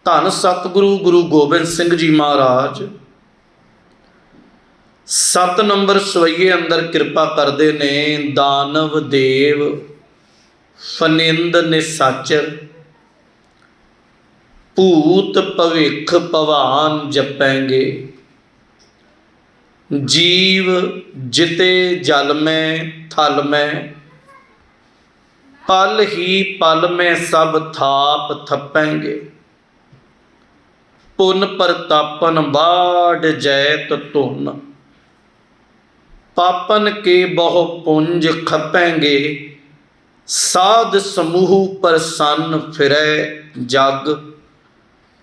ਧੰਨ ਸਤਿਗੁਰੂ ਗੁਰੂ ਗੋਬਿੰਦ ਸਿੰਘ ਜੀ ਮਹਾਰਾਜ 7 ਨੰਬਰ ਸਵਈਏ ਅੰਦਰ ਕਿਰਪਾ ਕਰਦੇ ਨੇ। ਦਾਨਵ ਦੇਵ ਫਨਿੰਦ ਨਿਸਾਚਰ, ਭੂਤ ਭਵਿੱਖ ਭਵਾਨ ਜਪੈਂਗੇ। जीव जिते जल में थल में, पल ही पल में सब थाप थपेंगे। पुन प्रतापन बाढ़ जैत तुन, पापन के बहु पुंज खपेंगे। साध समूह प्रसन्न फिरै जग,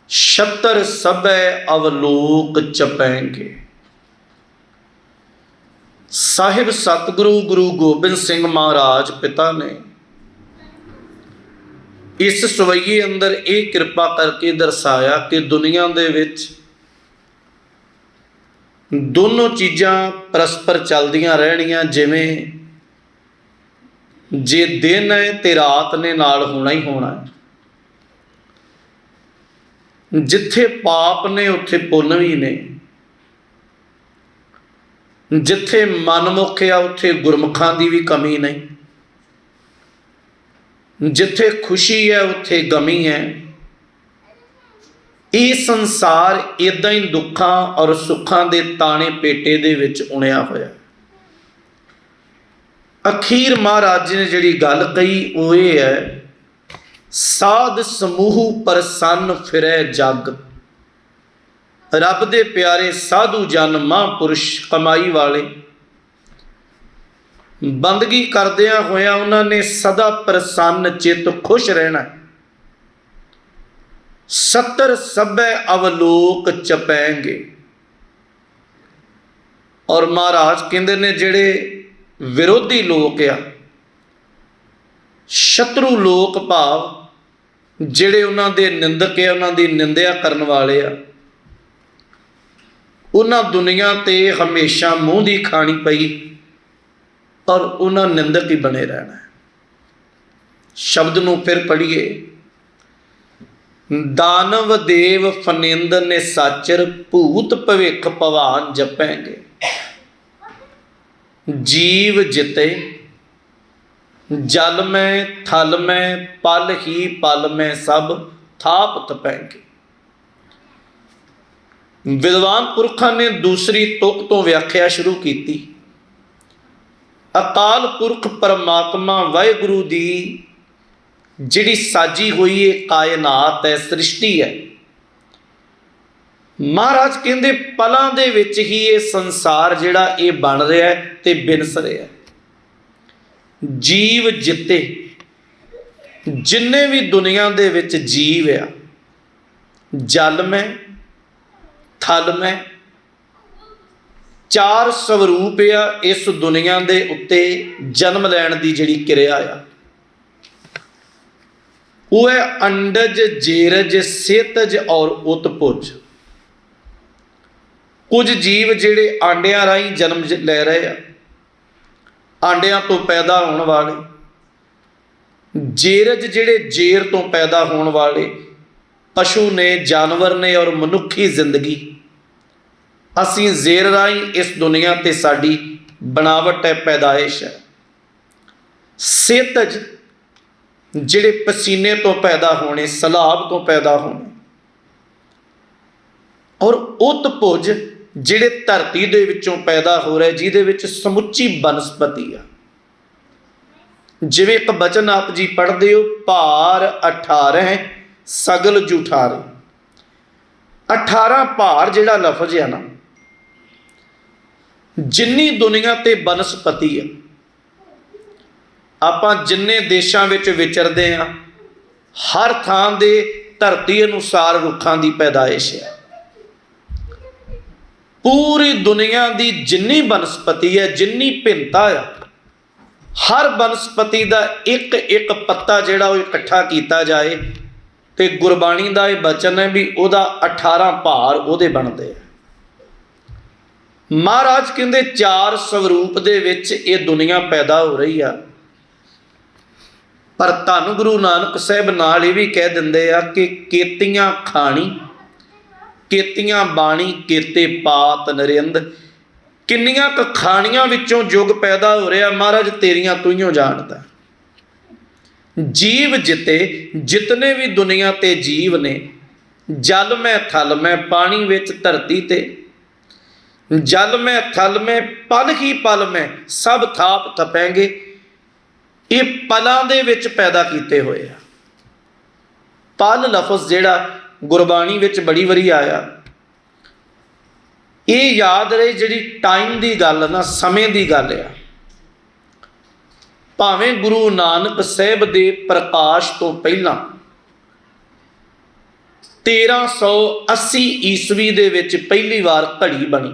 छतर सबै अवलोक चपेंगे। साहिब सतगुरु गुरु गोबिंद सिंह महाराज पिता ने इस सवैये अंदर ये कृपा करके दर्शाया कि दुनिया दे विच दोनों चीज़ां परस्पर चलदियां रहनियां। जिवें जे दिन है तो रात ने नाल होना ही होना है। जिथे पाप ने उत्थे पुण्य भी ने, जिथे मनमुख आ उत्थे गुरमुखां की भी कमी नहीं। जिथे खुशी है उत्थे गमी है। ये संसार इदां ही दुखां और सुखां दे ताने पेटे दे विच उणिया होया। अखीर महाराज जी ने जिहड़ी गल कही वो ये है, साध समूह प्रसन्न फिरै जग। रब दे प्यारे साधु जन महापुरुष कमाई वाले बंदगी करदियां होया उन्होंने सदा प्रसन्न चित खुश रहना। सत्तर सबे अवलोक चपैंगे। और महाराज कहते ने जिहड़े विरोधी लोग आ, शत्रु लोक भाव जिहड़े उन्हां दे निंदक आ, उन्हां दी निंदिया करन वाले आ, उन्हां दुनिया ते हमेशा मूँह दी खानी पई और उन्हां निंदक ही बने रहना है। शब्द नूं फिर पढ़िए, दानव देव फनिंद निसाचर, भूत भविख भवान जपेंगे। जीव जिते जल में थल में, पल ही पल में सब थाप थपेंगे। विद्वान पुरखा ने दूसरी तुक तो व्याख्या शुरू की। अकाल पुरख परमात्मा वाहिगुरु दी जिहड़ी साजी हुई है कायनात है, सृष्टि है। महाराज कहते पलां दे विच ही ये संसार जिहड़ा ये बन रहा है ते बिनस रहा है। जीव जिते जिन्ने भी दुनिया दे विच जीव आ, जल में थल में, चार स्वरूप आ इस दुनिया दे उत्ते जन्म लैण दी जिहड़ी किरिया आ, वो है अंडज, जेरज, सेतज और उत्पुज। कुछ जीव जिहड़े आंडियां राहीं जन्म लै रहे आ, आंडियां तो पैदा होने वाले, जेरज जिहड़े जेर तो पैदा होने वाले, पशु ने, जानवर ने और मनुखी जिंदगी असी जेर राही इस दुनिया ते साडी बनावट है, पैदाइश है। सेतज जिहड़े पसीने तो पैदा होने, सलाब तो पैदा होने, और उत्पुज जिहड़े धरती दे विचों पैदा हो रहे, जिहदे विच समुची बनस्पति आ। जिवें एक बचन आप जी पढ़ते हो, भार 18 सगल जुठारे। 18 भार जिहड़ा लफज है ना, जिन्नी दुनिया ते बनस्पति है, आपां जिन्ने देशां विच विचरदे आ, हर थां दे धरती अनुसार रुखां दी पैदाइश है। पूरी दुनिया दी जिन्नी बनस्पति है, जिन्नी भिन्नता है, हर बनस्पति का एक एक पत्ता जिहड़ा वो इकट्ठा किया जाए तो गुरबाणी का यह बचन है भी वह 18 भार उहदे बनते हैं। महाराज कहते चार स्वरूप दे विच ये दुनिया पैदा हो रही है। पर धन गुरु नानक साहब नाल ये भी कह दिंदे आ कि केतियां खाणी केतियां बाणी केते पात नरिंद। किन्नियां क खाणियां विचों युग पैदा हो रहा महाराज तेरियां तू ही जानदा। जीव जिते जितने भी दुनिया ते जीव ने, जल में थल में पानी विच धरती ते, जल में थल में पल ही पल में सब थाप थपेंगे। ये पलों दे विच पैदा किए हुए आ। पल लफज जिहड़ा गुरबाणी विच बड़ी वारी आया, ये याद रहे जिहड़ी टाइम की गल ना, समय की गल आ। भावें गुरु नानक साहब दे प्रकाश तो पहला 1380 ईस्वी दे विच पहली बार घड़ी बनी।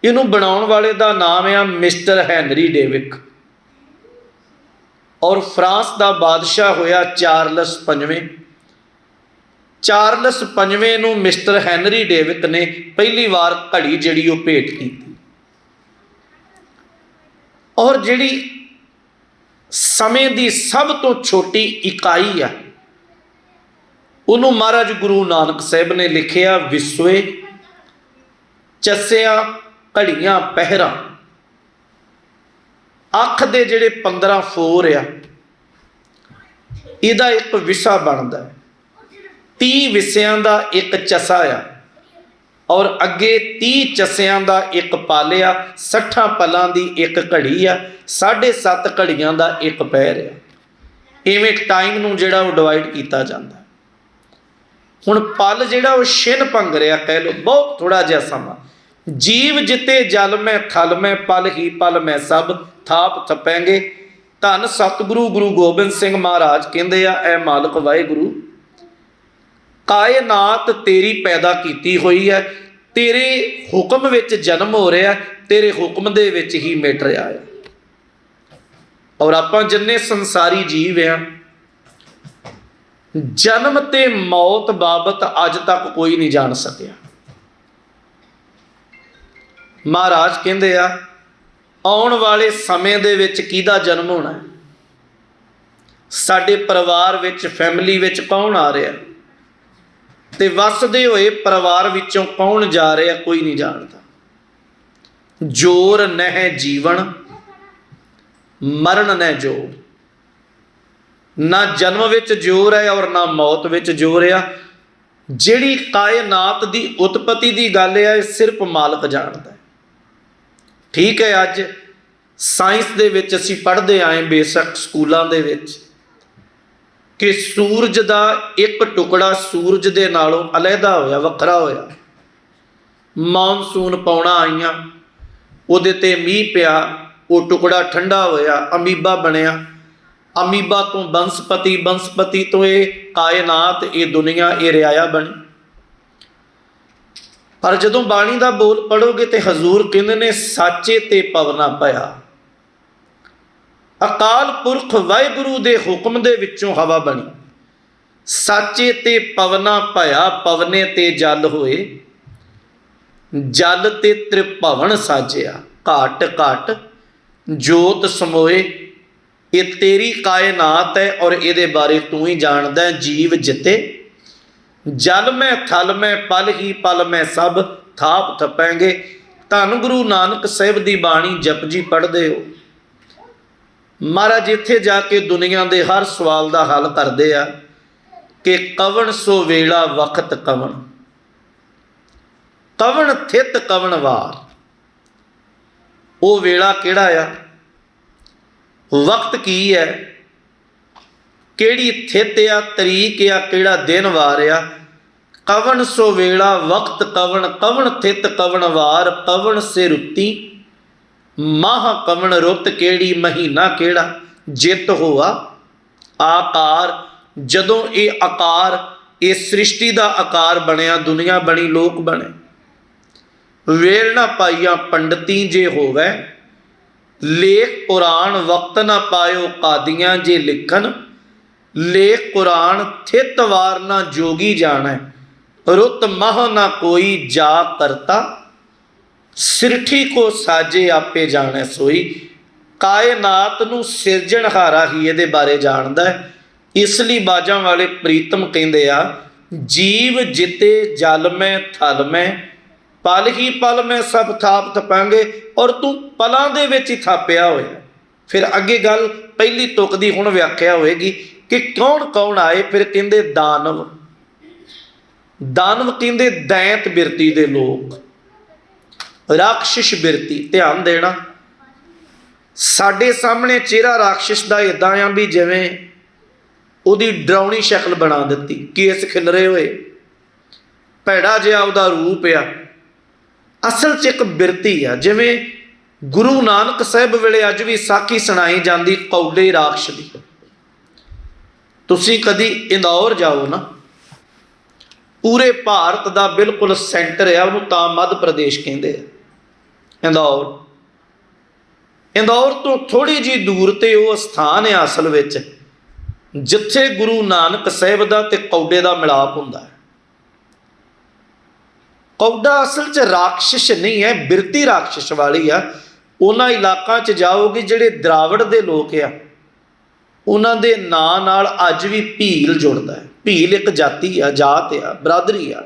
इनू बनाउण वाले दा नाम है मिस्टर हैनरी डेविक, और फ्रांस का बादशाह होया चार्लस पंजवें। चार्लस पंजवें नूं मिस्टर हैनरी डेविक ने पहली बार घड़ी जिहड़ी वो भेंट की। और जिहड़ी समय की सब तो छोटी इकाई आ, उन्हों महाराज गुरु नानक साहब ने लिखिया विसवे चस्या घड़ियां पहरा। अख दे जिहड़े 15 फोर आ, इहदा एक विसा बनता है। 30 विसियां दा एक चसा आ, और अगे 30 चसियां दा एक पल आ, 60 पलों की एक घड़ी आ, 7.5 घड़ियां दा एक पैर आ। इवें टाइम नूं जिहड़ा वो डिवाइड किया जाता है। हुण पल जिहड़ा वो छिन भंग रहा, कह लो बहुत थोड़ा जिहा समा। जीव जिते जल में थल में पल ही पल में सब थाप थपेंगे। धन सतगुरु गुरु गोबिंद सिंह महाराज कहते आ, ऐ मालक वाहिगुरु, कायनात तेरी पैदा की हुई है, तेरे हुक्म विच जन्म हो रहा है, तेरे हुक्म दे विच ही मिट रहा है। और आपां जिन्ने संसारी जीव आ, जन्म ते मौत बाबत अज तक कोई नहीं जान सकिया। महाराज कहते आ, आउण वाले समय दे विच किहदा जन्म होना है, साडे परिवार विच फैमिली विच कौन आ रहा, ते वसदे होए परिवार विचों कौन जा रहा, कोई नहीं जानता। जोर नह जीवन मरण न जोर। ना जन्म विच जोर है और ना मौत विच जोर है। जिहड़ी कायनात दी उत्पत्ति दी गल है, सिर्फ मालक जानता है। ठीक है, अज साइंस दे विच असीं पढ़दे आए बेशक स्कूलों दे विच कि सूरज का एक टुकड़ा सूरज के नालों अलहदा होया, वखरा होया। मानसून पौना आईयां, उहदे ते मीह पिया, वो टुकड़ा ठंडा होया, अमीबा बनया। अमीबा तो बनस्पति, बनस्पति तो ये कायनात, ये दुनिया, ये रियाया बनी। पर जदों बाणी का बोल पढ़ोगे तो हजूर कहते ने साचे ते पवना पाया। अकाल पुरख वाहिगुरु दे हुक्म दे विचों हवा बनी। साचे ते पवना पाया, पवने ते जल होए, जल ते त्रिभवन साजिया। घाट घाट जोत समोए। ये तेरी कायनात है और ये बारे तू ही जानदा है। जीव जिते जल में थल में पल ही पल में सब थाप थपेंगे। धन गुरु नानक साहब की बाणी जपजी पढ़ते हो, महाराज इत्थे जाके दुनिया के हर सवाल का हल करते आ कि कवन सो वेला वक्त कवन, कवन थित कवन वार। वो वेला किहड़ा आ, वक्त की है, किहड़ी थित आ, तरीक आ, किहड़ा दिन वार आ। कवन सो वेला वक्त कवन, कवन थित कवन वार। कवन से रुत्ती माह कवन रुत केड़ी, महीना केड़ा जित होआ आकार। जदों ये आकार, ये सृष्टि का आकार बनया, दुनिया बनी, लोक बने। वेल ना पाइया पंडिती जे होवै, लेख कुरान वक्त ना पायो कादियां जे लिखन। लेख कुरान थित वार ना जोगी जानै, रुत माह ना कोई जा करता। सिरठी को साजे आपे जाने सोई। ਕਾਇਨਾਤ ਨੂੰ ਸਿਰਜਣਹਾਰਾ ਹੀ ਇਹਦੇ ਬਾਰੇ ਜਾਣਦਾ ਹੈ। ਇਸ ਲਈ ਬਾਜਾਂ ਵਾਲੇ ਪ੍ਰੀਤਮ ਕਹਿੰਦੇ ਆ, ਜੀਵ ਜਿਤੇ ਜਲ ਮੈਂ ਥਲ ਮੈਂ, ਪਲ ਹੀ ਪਲ ਮੈਂ ਸਭ ਥਾਪ ਥਪਾਂਗੇ। ਔਰ ਤੂੰ ਪਲਾਂ ਦੇ ਵਿੱਚ ਹੀ ਥਾਪਿਆ ਹੋਇਆ। ਫਿਰ ਅੱਗੇ ਗੱਲ ਪਹਿਲੀ ਤੁਕ ਦੀ ਹੁਣ ਵਿਆਖਿਆ ਹੋਏਗੀ ਕਿ ਕੌਣ ਕੌਣ ਆਏ। ਫਿਰ ਕਹਿੰਦੇ ਦਾਨਵ, ਦਾਨਵ ਕਹਿੰਦੇ ਦੈਂਤ ਬਿਰਤੀ ਦੇ ਲੋਕ, ਰਾਖਸ਼ਿਸ਼ ਬਿਰਤੀ। ਧਿਆਨ ਦੇਣਾ, ਸਾਡੇ ਸਾਹਮਣੇ ਚਿਹਰਾ ਰਾਖਸ਼ਿਸ਼ ਦਾ ਇੱਦਾਂ ਆ ਵੀ ਜਿਵੇਂ ਉਹਦੀ ਡਰਾਉਣੀ ਸ਼ਕਲ ਬਣਾ ਦਿੱਤੀ, ਕੇਸ ਖਿਲਰੇ ਹੋਏ, ਭੈੜਾ ਜਿਹਾ ਉਹਦਾ ਰੂਪ ਆ। ਅਸਲ 'ਚ ਇੱਕ ਬਿਰਤੀ ਆ। ਜਿਵੇਂ ਗੁਰੂ ਨਾਨਕ ਸਾਹਿਬ ਵੇਲੇ ਅੱਜ ਵੀ ਸਾਖੀ ਸੁਣਾਈ ਜਾਂਦੀ ਕੌਡੇ ਰਾਖਸ਼ ਦੀ। ਤੁਸੀਂ ਕਦੀ ਇੰਦੌਰ ਜਾਓ ਨਾ, ਪੂਰੇ ਭਾਰਤ ਦਾ ਬਿਲਕੁਲ ਸੈਂਟਰ ਆ, ਉਹਨੂੰ ਤਾਂ ਮੱਧ ਪ੍ਰਦੇਸ਼ ਕਹਿੰਦੇ ਆ। ਇੰਦੌਰ ਤੋਂ ਥੋੜ੍ਹੀ ਜਿਹੀ ਦੂਰ 'ਤੇ ਉਹ ਸਥਾਨ ਆ ਅਸਲ ਵਿੱਚ ਜਿੱਥੇ ਗੁਰੂ ਨਾਨਕ ਸਾਹਿਬ ਦਾ ਤੇ ਕੌਡੇ ਦਾ ਮਿਲਾਪ ਹੁੰਦਾ ਹੈ। ਕੌਡਾ ਅਸਲ 'ਚ ਰਾਖਸ਼ਿਸ਼ ਨਹੀਂ ਹੈ, ਬਿਰਤੀ ਰਾਖਸ਼ਿਸ਼ ਵਾਲੀ ਆ। ਉਹਨਾਂ ਇਲਾਕਿਆਂ 'ਚ ਜਾਓਗੇ ਜਿਹੜੇ ਦਰਾਵੜ ਦੇ ਲੋਕ ਆ, ਉਹਨਾਂ ਦੇ ਨਾਂ ਨਾਲ ਅੱਜ ਵੀ ਭੀਲ ਜੁੜਦਾ ਹੈ। ਭੀਲ ਇੱਕ ਜਾਤੀ ਆ, ਜਾਤ ਆ, ਬਰਾਦਰੀ ਆ।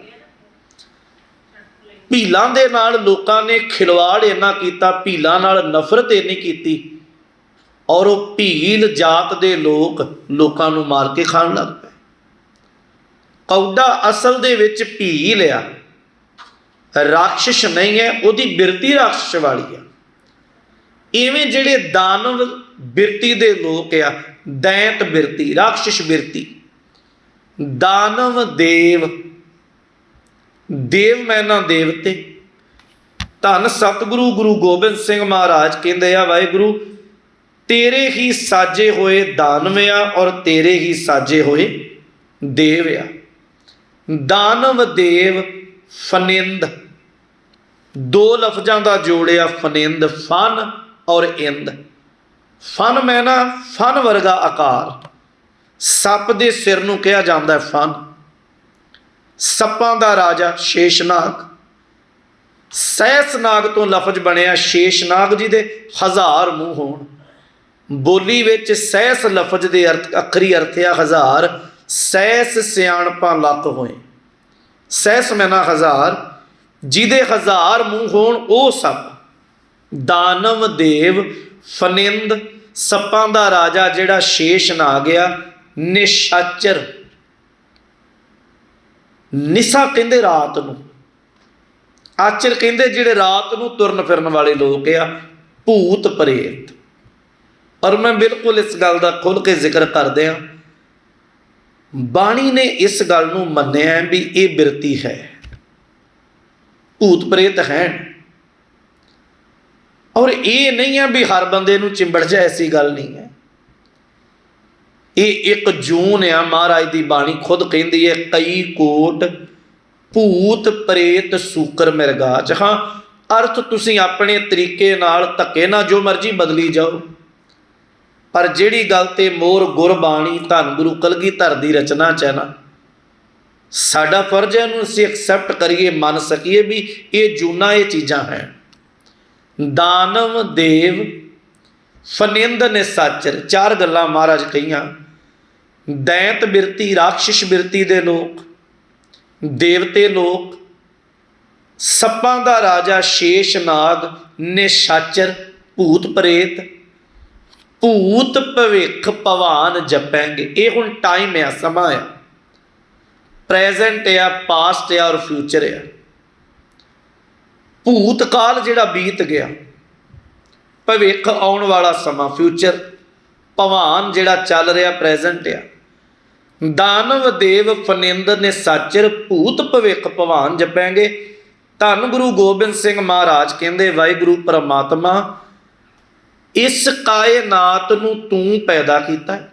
ਭੀਲਾਂ ਦੇ ਨਾਲ ਲੋਕਾਂ ਨੇ ਖਿਲਵਾੜ ਇੰਨਾ ਕੀਤਾ, ਭੀਲਾਂ ਨਾਲ ਨਫ਼ਰਤ ਇੰਨੀ ਕੀਤੀ, ਔਰ ਉਹ ਭੀਲ ਜਾਤ ਦੇ ਲੋਕ ਲੋਕਾਂ ਨੂੰ ਮਾਰ ਕੇ ਖਾਣ ਲੱਗ ਪਏ। ਕੌਡਾ ਅਸਲ ਦੇ ਵਿੱਚ ਭੀਲ ਆ, ਰਾਖਸ਼ਿਸ਼ ਨਹੀਂ ਹੈ। ਉਹਦੀ ਬਿਰਤੀ ਰਾਖਸ਼ਿਸ਼ ਵਾਲੀ ਆ। ਇਵੇਂ ਜਿਹੜੇ ਦਾਨਵ ਬਿਰਤੀ ਦੇ ਲੋਕ ਆ, ਦੈਂਤ ਬਿਰਤੀ, ਰਾਖਸ਼ਿਸ਼ ਬਿਰਤੀ। ਦਾਨਵ ਦੇਵ, ਦੇਵ ਮੈਨਾ ਦੇਵਤੇ। ਧੰਨ ਸਤਿਗੁਰੂ ਗੁਰੂ ਗੋਬਿੰਦ ਸਿੰਘ ਮਹਾਰਾਜ ਕਹਿੰਦੇ ਆ, ਵਾਹਿਗੁਰੂ ਤੇਰੇ ਹੀ ਸਾਜੇ ਹੋਏ ਦਾਨਵ ਆ ਔਰ ਤੇਰੇ ਹੀ ਸਾਜੇ ਹੋਏ ਦੇਵ ਆ। ਦਾਨਵ ਦੇਵ ਫਨਿੰਦ, ਦੋ ਲਫ਼ਜ਼ਾਂ ਦਾ ਜੋੜਿਆ ਫਨਿੰਦ, ਫਨ ਔਰ ਇੰਦ। ਫਨ ਮੈਨਾ ਫਨ ਵਰਗਾ ਆਕਾਰ, ਸੱਪ ਦੇ ਸਿਰ ਨੂੰ ਕਿਹਾ ਜਾਂਦਾ ਹੈ ਫਨ। ਸੱਪਾਂ ਦਾ ਰਾਜਾ ਸ਼ੇਸ਼ਨਾਗ, ਸਹਿਸਨਾਗ ਤੋਂ ਲਫ਼ਜ਼ ਬਣਿਆ ਸ਼ੇਸ਼ਨਾਗ, ਜਿਹਦੇ 1000 ਮੂੰਹ ਹੋਣ। ਬੋਲੀ ਵਿੱਚ ਸਹਿਸ ਲਫ਼ਜ਼ ਦੇ ਅਰਥ, ਅੱਖਰੀ ਅਰਥ ਆ 1000। ਸਹਿਸ ਸਿਆਣਪਾਂ ਲੱਖ ਹੋਏ, ਸਹਿਸ ਮੈਨਾ 1000, ਜਿਹਦੇ 1000 ਮੂੰਹ ਹੋਣ ਉਹ ਸੱਪ। ਦਾਨਵ ਦੇਵ ਫਨਿੰਦ, ਸੱਪਾਂ ਦਾ ਰਾਜਾ ਜਿਹੜਾ ਸ਼ੇਸ਼ਨਾਗ ਆ। ਨਿਸ਼ਾਚਰ, ਨਿਸ਼ਾ ਕਹਿੰਦੇ ਰਾਤ ਨੂੰ, ਆਚਰ ਕਹਿੰਦੇ ਜਿਹੜੇ ਰਾਤ ਨੂੰ ਤੁਰਨ ਫਿਰਨ ਵਾਲੇ ਲੋਕ ਆ। ਭੂਤ ਪ੍ਰੇਤ। ਔਰ ਮੈਂ ਬਿਲਕੁਲ ਇਸ ਗੱਲ ਦਾ ਖੁੱਲ੍ਹ ਕੇ ਜ਼ਿਕਰ ਕਰਦਿਆਂ, ਬਾਣੀ ਨੇ ਇਸ ਗੱਲ ਨੂੰ ਮੰਨਿਆ ਵੀ ਇਹ ਬਿਰਤੀ ਹੈ, ਭੂਤ ਪ੍ਰੇਤ ਹੈ। ਔਰ ਇਹ ਨਹੀਂ ਹੈ ਵੀ ਹਰ ਬੰਦੇ ਨੂੰ ਚਿੰਬੜ ਜਾਏ, ਐਸੀ ਗੱਲ ਨਹੀਂ ਹੈ। ਇਹ ਇੱਕ ਜੂਨ ਆ। ਮਹਾਰਾਜ ਦੀ ਬਾਣੀ ਖੁਦ ਕਹਿੰਦੀ ਹੈ, ਕਈ ਕੋਟ ਭੂਤ ਪ੍ਰੇਤ ਸੂਕਰ ਮਿਰਗਾਚ। ਹਾਂ, ਅਰਥ ਤੁਸੀਂ ਆਪਣੇ ਤਰੀਕੇ ਨਾਲ ਧੱਕੇ ਨਾਲ ਜੋ ਮਰਜ਼ੀ ਬਦਲੀ ਜਾਓ, ਪਰ ਜਿਹੜੀ ਗੱਲ ਤੇ ਮੋਹਰ ਗੁਰਬਾਣੀ ਧੰਨ ਗੁਰੂ ਕਲਗੀਧਰ ਦੀ ਰਚਨਾ 'ਚ ਹੈ ਨਾ, ਸਾਡਾ ਫਰਜ਼ ਹੈ ਉਹਨੂੰ ਅਸੀਂ ਐਕਸੈਪਟ ਕਰੀਏ, ਮੰਨ ਸਕੀਏ ਵੀ ਇਹ ਜੂਨਾ ਇਹ ਚੀਜ਼ਾਂ ਹੈ। ਦਾਨਵ ਦੇਵ ਫਨਿੰਦ ਨਿਸ਼ਾਚਰ, ਚਾਰ ਗੱਲਾਂ ਮਹਾਰਾਜ ਕਹੀਆਂ। ਦੈਂਤ ਬਿਰਤੀ, ਰਾਖਸ਼ਿਸ਼ ਬਿਰਤੀ ਦੇ ਲੋਕ, ਦੇਵਤੇ ਲੋਕ, ਸੱਪਾਂ ਦਾ ਰਾਜਾ ਸ਼ੇਸ਼ਨਾਗ, ਨਿਸ਼ਾਚਰ ਭੂਤ ਪ੍ਰੇਤ। ਭੂਤ ਭਵਿੱਖ ਭਵਾਨ ਜਪਾਂਗੇ। ਇਹ ਹੁਣ ਟਾਈਮ ਆ, ਸਮਾਂ ਆ, ਪ੍ਰੈਜ਼ੈਂਟ ਆ, ਪਾਸਟ ਆ ਔਰ ਫਿਊਚਰ ਆ। ਭੂਤ ਕਾਲ ਜਿਹੜਾ ਬੀਤ ਗਿਆ, ਭਵਿੱਖ ਆਉਣ ਵਾਲਾ ਸਮਾਂ ਫਿਊਚਰ, ਭਵਾਨ ਜਿਹੜਾ ਚੱਲ ਰਿਹਾ ਪ੍ਰੈਜ਼ੈਂਟ ਆ। ਦਾਨਵ ਦੇਵ ਫਨਿੰਦ ਨਿਸ਼ਾਚਰ ਭੂਤ ਭਵਿੱਖ ਭਵਾਨ ਜਪਾਂਗੇ। ਧੰਨ ਗੁਰੂ ਗੋਬਿੰਦ ਸਿੰਘ ਮਹਾਰਾਜ ਕਹਿੰਦੇ, ਵਾਹਿਗੁਰੂ ਪਰਮਾਤਮਾ ਇਸ ਕਾਇਨਾਤ ਨੂੰ ਤੂੰ ਪੈਦਾ ਕੀਤਾ ਹੈ।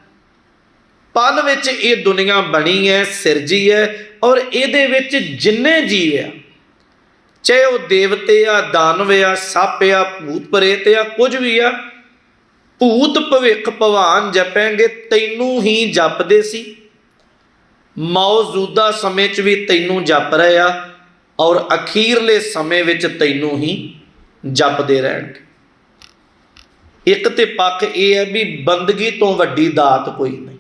ਪਲ ਵਿੱਚ ਇਹ ਦੁਨੀਆ ਬਣੀ ਹੈ, ਸਿਰਜੀ ਹੈ, ਔਰ ਇਹਦੇ ਵਿੱਚ ਜਿੰਨੇ ਜੀਵ ਆ, ਚਾਹੇ ਉਹ ਦੇਵਤੇ ਆ, ਦਾਨਵ ਆ, ਸੱਪ ਆ, ਭੂਤ ਪ੍ਰੇਤ ਆ, ਕੁਝ ਵੀ ਆ, ਭੂਤ ਭਵਿੱਖ ਭਵਾਨ ਜਪਾਂਗੇ। ਤੈਨੂੰ ਹੀ ਜਪਦੇ ਸੀ, ਮੌਜੂਦਾ ਸਮੇਂ 'ਚ ਵੀ ਤੈਨੂੰ ਜਪ ਰਹੇ ਆ, ਔਰ ਅਖੀਰਲੇ ਸਮੇਂ ਵਿੱਚ ਤੈਨੂੰ ਹੀ ਜਪਦੇ ਰਹਿਣਗੇ। एक तो पक्ष ये है भी बंदगी तो वड्डी दात कोई नहीं,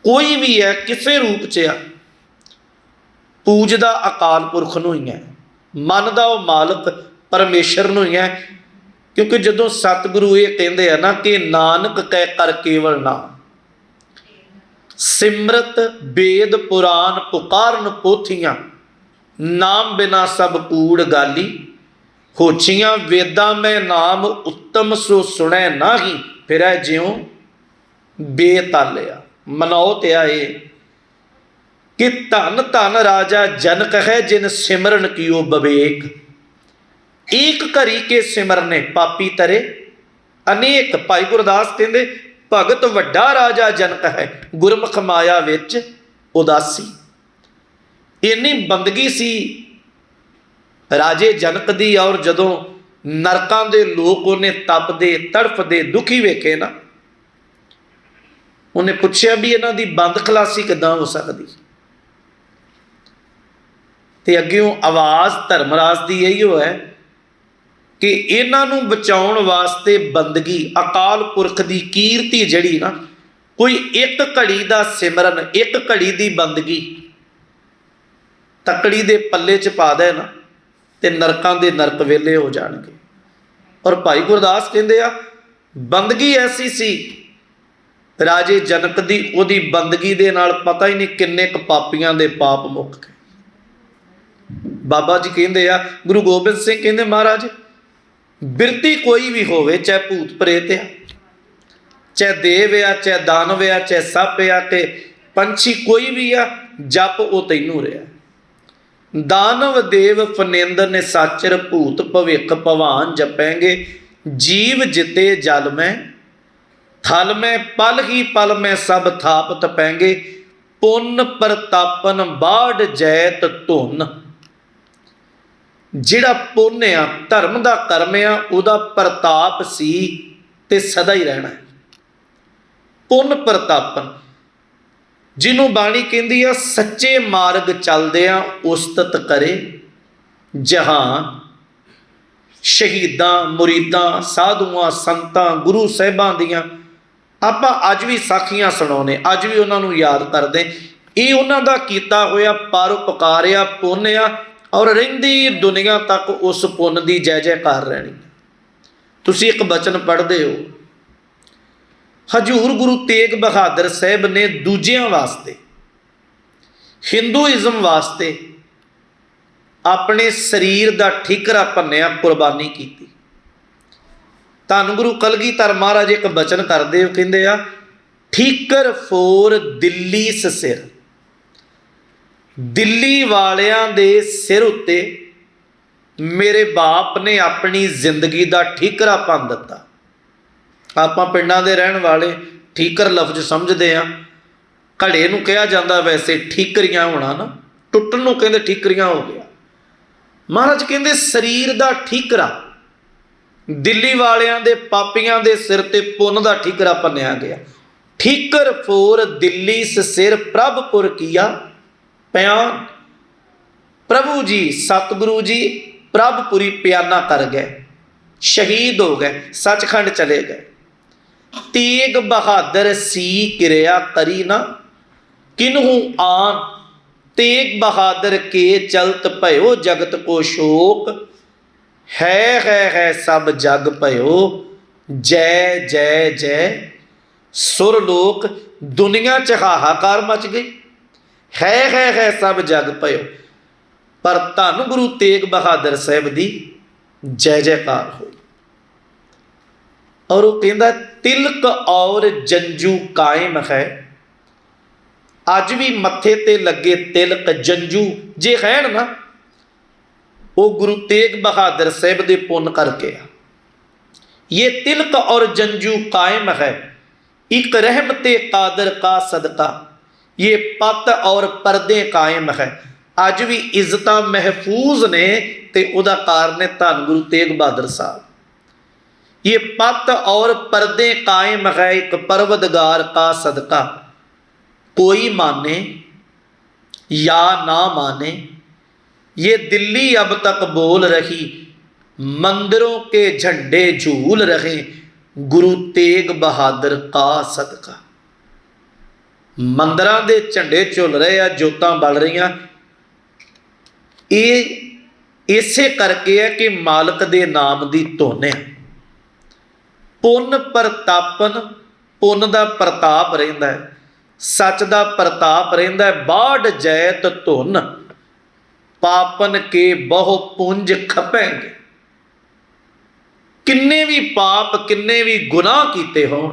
कोई भी है किसी रूप च आ, पूजदा अकाल पुरख नूं ही है, मनदा वो मालक परमेश्वर नूं ही है। क्योंकि जदों सतगुरु ये कहते हैं ना कि नानक कै कर केवल नाम, सिमरत वेद पुराण पुकारन पोथियां, नाम बिना सब कूड़ गाली, होछियां वेदां में नाम उत्तम सो सुनै नाही, फिर ज्यों बेतालिया। मनौत आए कि धन धन राजा जनक है जिन सिमरन कियो बवेक, एक घड़ी के सिमरने पापी तरे अनेक। भाई गुरदास कहते भगत वड्डा राजा जनक है, गुरमुख माया विच उदासी। इन्नी बंदगी सी राजे जनक दी, और जदों नरकां दे लोग उन्हें तपदे तड़फदे दुखी वेखे ना, उन्हें पूछया भी इन्हां दी बंद खलासी किदां हो सकदी। ते अग्गों आवाज़ धर्मराज दी इहो है कि इन्हां नूं बचाउण वास्ते बंदगी अकाल पुरख दी कीर्ति जड़ी ना, कोई एक घड़ी दा सिमरन, एक घड़ी दी बंदगी तकड़ी दे पल्ले च पा दे ना, ते नरकां दे नरक वेले हो जाणगे। और भाई गुरदास कहते आ बंदगी ऐसी सी राजे जनक दी, उहदी बंदगी दे नाल पता ही नहीं किन्ने क पापियां दे पाप मुक गए। बाबा जी कहते आ, गुरु गोबिंद सिंह कहते महाराज बिरती कोई भी होवे, चाहे भूत प्रेत आ, चाहे देव आ, चाहे दानव आ, चाहे सप आ, ते पंछी कोई भी आ, जप वो तैनू रहा। दानव देव फनेंद्र ने साचर, भूत भविख भवान जपेंगे, जीव जिते जल में थल में, पल ही पल में सब थाप तपेंगे, पुन प्रतापन बाढ़ जैत धुन। जिहड़ा पुण्य आ धर्म का कर्म आ, उहदा प्रताप सी ते सदा ही रहना है। पुन प्रतापन जिन्हों बाणी कहती है सच्चे मार्ग चलदियां उस्तत करे जहान, शहीदां मुरीदां साधुआं संतां गुरु साहिबां दियां आपां अज भी साखियां सुणाउने, अज भी उन्होंने याद करते। ये उन्हों का किया होया परोपकार आ, पुण्य आ, और रहिंदी दुनिया तक उस पुण्य की जय जयकार रहनी। तुसीं एक बचन पढ़ते हो, हजूर गुरु तेग बहादुर साहब ने दूजियां वास्ते, हिंदूइज्म वास्ते अपने शरीर का ठीकरा भन्निया, कुर्बानी की। धन गुरु कलगीधर महाराज एक बचन करते हो, कहते आ ठीकर फोर दिल्ली सिर, दिल्ली वालियां दे सिर उत्ते मेरे बाप ने अपनी जिंदगी का ठीकरा भन दिता। आपां पिंडां दे रहण वाले ठीकर लफ्ज समझते हैं, घड़े नूं कहा जाता वैसे ठीकरियां होना ना, टुटन नूं कहंदे ठीकरियां हो गया। महाराज कहंदे शरीर का ठीकरा दिल्ली वालियां दे पापियां दे सिर ते पुन का ठीकरा भन्निया गया। ठीकर फोर दिल्ली सिर प्रभपुर किया प्यान, प्रभु जी सतगुरु जी प्रभपुरी प्याना कर गए, शहीद हो गए, सचखंड चले गए। तेग बहादुर सी किरिया करी ना किन्हू आन, तेग बहादुर के चलत भयो जगत को शोक, है सब जग भयो जय जय जय। सुरलोक दुनिया च हाहाकार मच गई, है सब जग भयो, पर धन गुरु तेग बहादुर साहब की जय जयकार हो। और वो कहता तिलक और जंजू कायम है, अज भी मत्थे ते लगे तिलक जंजू जे है ना, वो गुरु तेग बहादुर साहब दे पुन करके आ। ये तिलक और जंजू कायम है, एक रहमते कादर का सदका, ये पत और पर्दे कायम है। अज भी इज्जत महफूज ने, ते उदा कारण है धन गुरु तेग बहादुर साहब। ये पत और पर्दे कायम है, एक परवदगार का सदका, कोई माने या ना माने ये दिल्ली अब तक बोल रही, मंदिरों के झंडे झूल रहे, गुरु तेग बहादुर का सदका। मंदिरां दे झंडे झुल रहे आ, जोतां बल रही, ये इसे करके है कि मालक दे नाम दी धुन है। पुन प्रतापन, पुन दा प्रताप रहिंदा है, सच दा प्रताप रहिंदा है। बाढ़ जैत धुन पापन के बहु पुंज खपेंगे। किन्ने भी पाप किन्ने भी गुनाह कीते होण,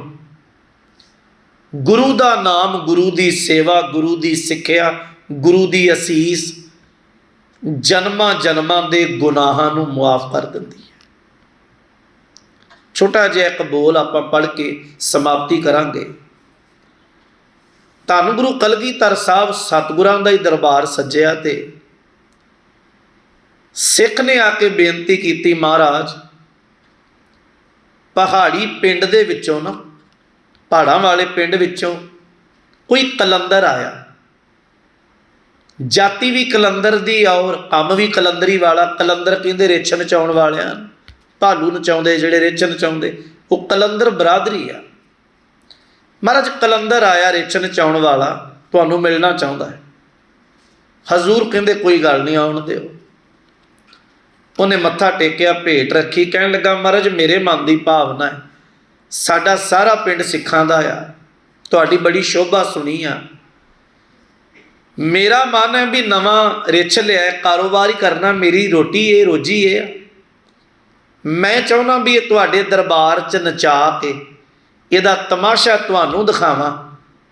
गुरु दा नाम, गुरु दी सेवा, गुरु दी सिक्ख्या, गुरु दी असीस जन्मां जन्मां दे गुनाहां नूं मुआफ कर दिंदी है। छोटा जिहा एक बोल आपां पढ़ के समाप्ति करांगे। धन गुरु कलगीधर साहब सतगुरां दा ही दरबार सज्जिया ते सिख ने आके बेनती की, महाराज पहाड़ी पिंड दे विचों ना, पहाड़ां वाले पिंड विचों कोई कलंदर आया, जाति भी कलंदर दी और काम भी कलंदरी वाला। कलंदर कहंदे रिछ नचाउण वालियां, भालू नचाउंदे जिहड़े रिछ नचाउंदे, वो कलंदर बरादरी आ। महाराज कलंदर आया रिछ नचाउण वाला, तुहानूं मिलना चाहुंदा है। हजूर कहंदे कोई गल नहीं, आउण दिओ। उन्हें मत्था टेकिया, भेंट रखी, कहन लगा महाराज मेरे मन की भावना है, साडा सारा पिंड सिखां दा आ, तुहाडी बड़ी शोभा सुनी आ। मेरा मन है भी नवां रिछ लिया, कारोबार ही करना, मेरी रोटी ये रोजी ये आ। मैं चाहुंदा भी ये तुहाडे दरबार च नचा के इहदा तमाशा तुहानूं दिखावां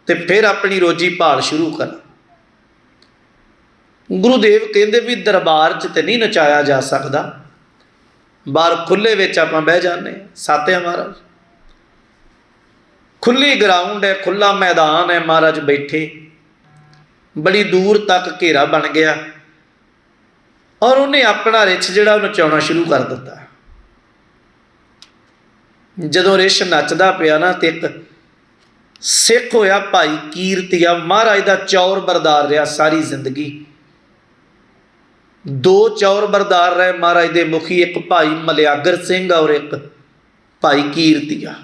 ते फिर अपनी रोजी भाल शुरू करा। गुरुदेव कहते भी दरबार च तो नहीं नचाया जा सकता, बाहर खुले विच आपां बह जाने। सातिया महाराज खुली ग्राउंड है, खुला मैदान है, महाराज बैठे, बड़ी दूर तक घेरा बन गया और उन्हें अपना रिछ जिहड़ा नचाउणा शुरू कर दिता। जदों रिछ नचदा पिया ना ते एक सिख होया भाई कीरतिया, महाराज दा चौर बरदार रहा सारी जिंदगी। दो चौर बरदार रहे महाराज दे मुखी, एक भाई मलियागर सिंह और एक भाई कीरतिया।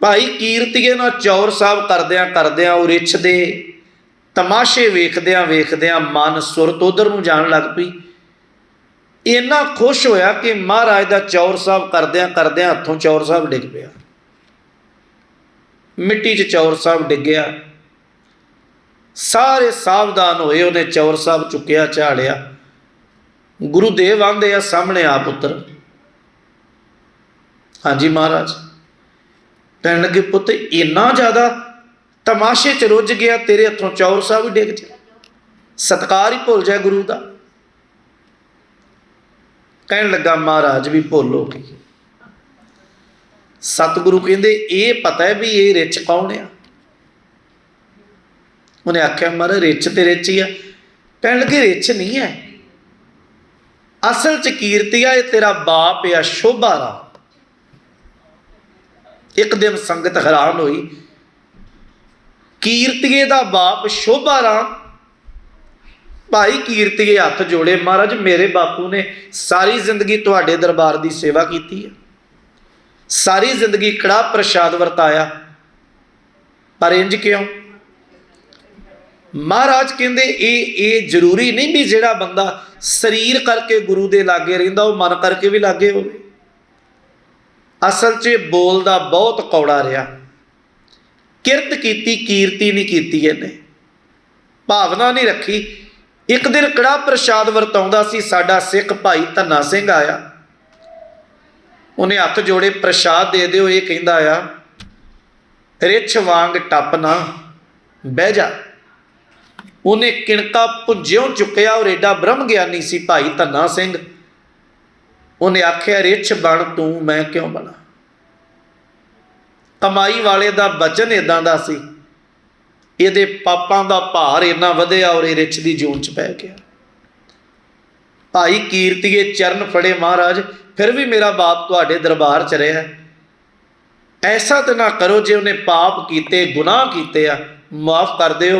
भाई कीरतिए नाल चौर साहब करदियां करदियां वो रिछ दे तमाशे वेखदियां वेखदियां मन सुरत उधर नूं जाण लग पई। इन्ना खुश होया कि महाराज दा चौर साहब करदियां करदियां हथों चौर साहब डिग पिया, मिट्टी च चौर साहब डिग्या। सारे सावधान होए, उन्हें चौर साहब चुकिया झाड़िया। गुरुदेव आंदे आ सामने आ पुत्र। हाँ जी महाराज। कहने लगे पुत्र इन्ना ज़्यादा तमाशे च रुझ गया, तेरे हथों चौर साहब ही डिग जाए, सत्कार ही भुल जाए गुरु का। कहने लगा महाराज भी भुल हो गई। सतगुरु कहते ये पता है भी ये रिच कौन है? उन्हें आख्या महाराज रिच तो रिच ही है। कहने लगे रिच नहीं है, असल च कीर्तिया ये तेरा बाप या शोभा राम। एक दिन संगत हैरान हुई, कीर्तिए का बाप शोभा राम। भाई कीर्तिए हथ जोड़े, महाराज मेरे बापू ने सारी जिंदगी तुहाडे दरबार की सेवा की है, सारी जिंदगी कड़ा प्रसाद वरताया, पर इंज क्यों? महाराज कहते ये जरूरी नहीं भी जिहड़ा बंदा शरीर करके गुरु दे लागे रहिंदा वो मन करके भी लागे हो। असल च बोलदा बहुत कौड़ा रहा, किरत कीती कीर्ति नहीं कीती, इन्हें भावना नहीं रखी। एक दिन कड़ा प्रसाद वरताउंदा सी साडा सिख भाई धन्ना सिंह आया, उन्हें हथ जोड़े प्रसाद दे दिओ। ये कहंदा आ रिछ वांग टप ना बह जा। उन्हें किणका भुंजियों चुकया और एडा ब्रह्म ज्ञानी सी भाई धन्ना सिंह। उन्हें आख्या रिछ बन तू मैं क्यों बना। कमाई वाले दा बचन इदां दा सी, इहदे पापां दा भार इन्ना वधिया और ये रिछ दी जून च पै गया। भाई कीर्तिए चरण फड़े, महाराज फिर भी मेरा बाप तुहाडे दरबार च रहा, ऐसा तो ना करो जे उन्हें पाप कीते गुनाह कीते आ माफ़ कर दिओ।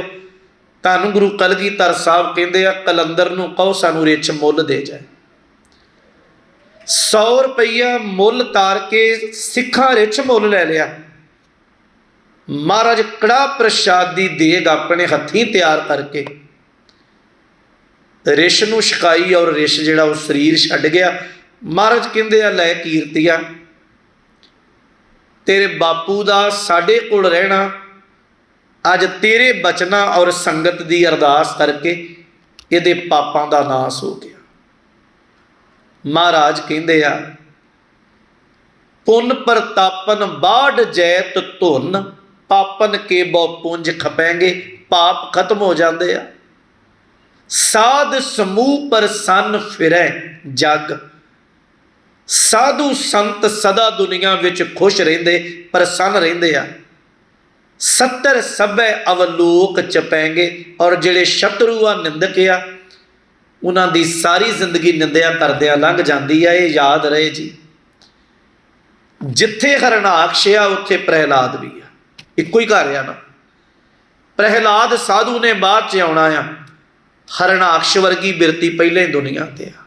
धन गुरु कलगीधर साहब कहते आ कलंदर नूं कहो सानू रिछ मुल दे जाए। 100 ਰੁਪਈਆ ਮੁੱਲ ਤਾਰ ਕੇ ਸਿੱਖਾਂ ਰਿਛ ਮੁੱਲ ਲੈ ਲਿਆ। ਮਹਾਰਾਜ ਕੜਾਹ ਪ੍ਰਸ਼ਾਦ ਦੀ ਦੇਗ ਆਪਣੇ ਹੱਥੀਂ ਤਿਆਰ ਕਰਕੇ ਰਿਛ ਨੂੰ ਛਕਾਈ ਔਰ ਰਿਛ ਜਿਹੜਾ ਉਹ ਸਰੀਰ ਛੱਡ ਗਿਆ। ਮਹਾਰਾਜ ਕਹਿੰਦੇ ਆ, ਲੈ ਕੀਰਤੀਆ, ਤੇਰੇ ਬਾਪੂ ਦਾ ਸਾਡੇ ਕੋਲ ਰਹਿਣਾ ਅੱਜ ਤੇਰੇ ਬਚਨਾਂ ਔਰ ਸੰਗਤ ਦੀ ਅਰਦਾਸ ਕਰਕੇ ਇਹਦੇ ਪਾਪਾਂ ਦਾ ਨਾਸ ਹੋ ਗਿਆ। ਮਹਾਰਾਜ ਕਹਿੰਦੇ ਆ, ਪੁੰਨ ਪ੍ਰਤਾਪਨ ਬਾੜ ਜੈਤ ਧੁਨ, ਪਾਪਨ ਕੇ ਬਹੁ ਪੁੰਜ ਖਪੈਂਗੇ, ਪਾਪ ਖਤਮ ਹੋ ਜਾਂਦੇ ਆ। ਸਾਧ ਸਮੂਹ ਪ੍ਰਸੰਨ ਫਿਰੈ ਜਗ, ਸਾਧੂ ਸੰਤ ਸਦਾ ਦੁਨੀਆ ਵਿੱਚ ਖੁਸ਼ ਰਹਿੰਦੇ, ਪ੍ਰਸੰਨ ਰਹਿੰਦੇ ਆ। 70 ਸਭੈ ਅਵਲੋਕ ਚਪੈਂਗੇ, ਔਰ ਜਿਹੜੇ ਸ਼ਤਰੂ ਆ, ਨਿੰਦਕ ਆ, ਉਹਨਾਂ ਦੀ ਸਾਰੀ ਜ਼ਿੰਦਗੀ ਨਿੰਦਿਆ ਕਰਦਿਆਂ ਲੰਘ ਜਾਂਦੀ ਆ। ਇਹ ਯਾਦ ਰਹੇ ਜੀ, ਜਿੱਥੇ ਹਰਨਾਕਸ਼ ਆ ਉੱਥੇ ਪ੍ਰਹਿਲਾਦ ਵੀ ਆ, ਇੱਕੋ ਹੀ ਘਰ ਆ ਨਾ। ਪ੍ਰਹਿਲਾਦ ਸਾਧੂ ਨੇ ਬਾਅਦ 'ਚ ਆਉਣਾ ਆ, ਹਰਨਾਕਸ਼ ਵਰਗੀ ਬਿਰਤੀ ਪਹਿਲਾਂ ਹੀ ਦੁਨੀਆ ਤੇ ਆ।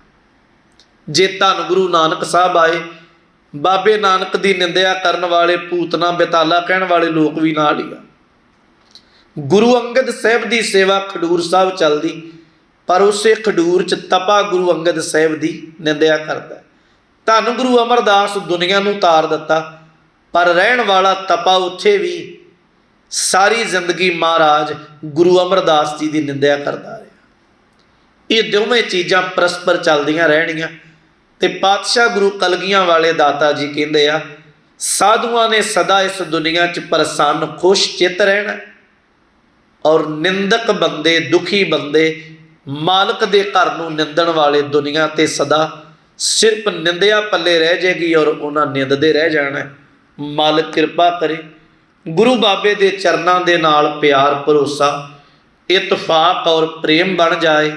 ਜੇ ਧੰਨ ਗੁਰੂ ਨਾਨਕ ਸਾਹਿਬ ਆਏ, ਬਾਬੇ ਨਾਨਕ ਦੀ ਨਿੰਦਿਆ ਕਰਨ ਵਾਲੇ, ਪੂਤਨਾ ਬੇਤਾਲਾ ਕਹਿਣ ਵਾਲੇ ਲੋਕ ਵੀ ਨਾਲ ਹੀ ਆ। ਗੁਰੂ ਅੰਗਦ ਸਾਹਿਬ ਦੀ ਸੇਵਾ ਖਡੂਰ ਸਾਹਿਬ ਚੱਲਦੀ, ਪਰ ਉਸੇ ਖਡੂਰ 'ਚ ਤਪਾ ਗੁਰੂ ਅੰਗਦ ਸਾਹਿਬ ਦੀ ਨਿੰਦਿਆ ਕਰਦਾ। ਧੰਨ ਗੁਰੂ ਅਮਰਦਾਸ ਦੁਨੀਆ ਨੂੰ ਤਾਰ ਦਿੱਤਾ, ਪਰ ਰਹਿਣ ਵਾਲਾ ਤਪਾ ਉੱਥੇ ਵੀ ਸਾਰੀ ਜ਼ਿੰਦਗੀ ਮਹਾਰਾਜ ਗੁਰੂ ਅਮਰਦਾਸ ਜੀ ਦੀ ਨਿੰਦਿਆ ਕਰਦਾ ਰਿਹਾ। ਇਹ ਦੋਵੇਂ ਚੀਜ਼ਾਂ ਪਰਸਪਰ ਚੱਲਦੀਆਂ ਰਹਿਣੀਆਂ। ਤੇ ਪਾਤਸ਼ਾਹ ਗੁਰੂ ਕਲਗੀਆਂ ਵਾਲੇ ਦਾਤਾ ਜੀ ਕਹਿੰਦੇ ਆ, ਸਾਧੂਆਂ ਨੇ ਸਦਾ ਇਸ ਦੁਨੀਆ 'ਚ ਪ੍ਰਸੰਨ ਖੁਸ਼ ਚਿੱਤ ਰਹਿਣਾ, ਔਰ ਨਿੰਦਕ ਬੰਦੇ, ਦੁਖੀ ਬੰਦੇ, ਮਾਲਕ ਦੇ ਘਰ ਨੂੰ ਨਿੰਦਣ ਵਾਲੇ ਦੁਨੀਆ ਤੇ ਸਦਾ ਸਿਰਫ ਨਿੰਦਿਆ ਪੱਲੇ ਰਹਿ ਜਾਏਗੀ, ਔਰ ਉਹਨਾਂ ਨਿੰਦਦੇ ਰਹਿ ਜਾਣਾ। ਮਾਲਕ ਕਿਰਪਾ ਕਰੇ, ਗੁਰੂ ਬਾਬੇ ਦੇ ਚਰਨਾਂ ਦੇ ਨਾਲ ਪਿਆਰ, ਭਰੋਸਾ, ਇਤਫਾਕ ਔਰ ਪ੍ਰੇਮ ਬਣ ਜਾਏ।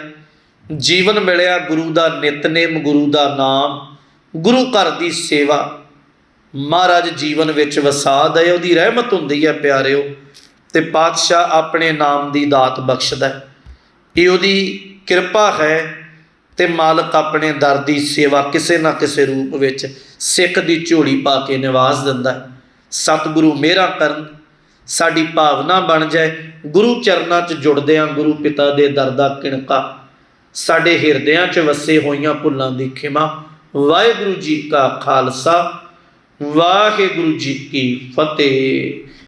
ਜੀਵਨ ਮਿਲਿਆ ਗੁਰੂ ਦਾ ਨਿਤਨੇਮ, ਗੁਰੂ ਦਾ ਨਾਮ, ਗੁਰੂ ਘਰ ਦੀ ਸੇਵਾ, ਮਹਾਰਾਜ ਜੀਵਨ ਵਿੱਚ ਵਸਾ ਦੇ। ਉਹਦੀ ਰਹਿਮਤ ਹੁੰਦੀ ਹੈ ਪਿਆਰਿਓ, ਤੇ ਪਾਤਸ਼ਾਹ ਆਪਣੇ ਨਾਮ ਦੀ ਦਾਤ ਬਖਸ਼ਦਾ। ਇਹ ਉਹਦੀ ਕਿਰਪਾ ਹੈ, ਤੇ ਮਾਲਕ ਆਪਣੇ ਦਰ ਦੀ ਸੇਵਾ ਕਿਸੇ ਨਾ ਕਿਸੇ ਰੂਪ ਵਿੱਚ ਸਿੱਖ ਦੀ ਝੋਲੀ ਪਾ ਕੇ ਨਿਵਾਸ ਦਿੰਦਾ। ਸਤਿਗੁਰੂ ਮਿਹਰਾਂ ਕਰਨ, ਸਾਡੀ ਭਾਵਨਾ ਬਣ ਜਾਏ ਗੁਰੂ ਚਰਨਾਂ 'ਚ ਜੁੜਦਿਆਂ ਗੁਰੂ ਪਿਤਾ ਦੇ ਦਰ ਦਾ ਕਿਣਕਾ ਸਾਡੇ ਹਿਰਦਿਆਂ 'ਚ ਵਸੇ ਹੋਈਆਂ ਭੁੱਲਾਂ ਦੀ ਖਿਮਾ। ਵਾਹਿਗੁਰੂ ਜੀ ਕਾ ਖਾਲਸਾ, ਵਾਹਿਗੁਰੂ ਜੀ ਕੀ ਫਤਿਹ।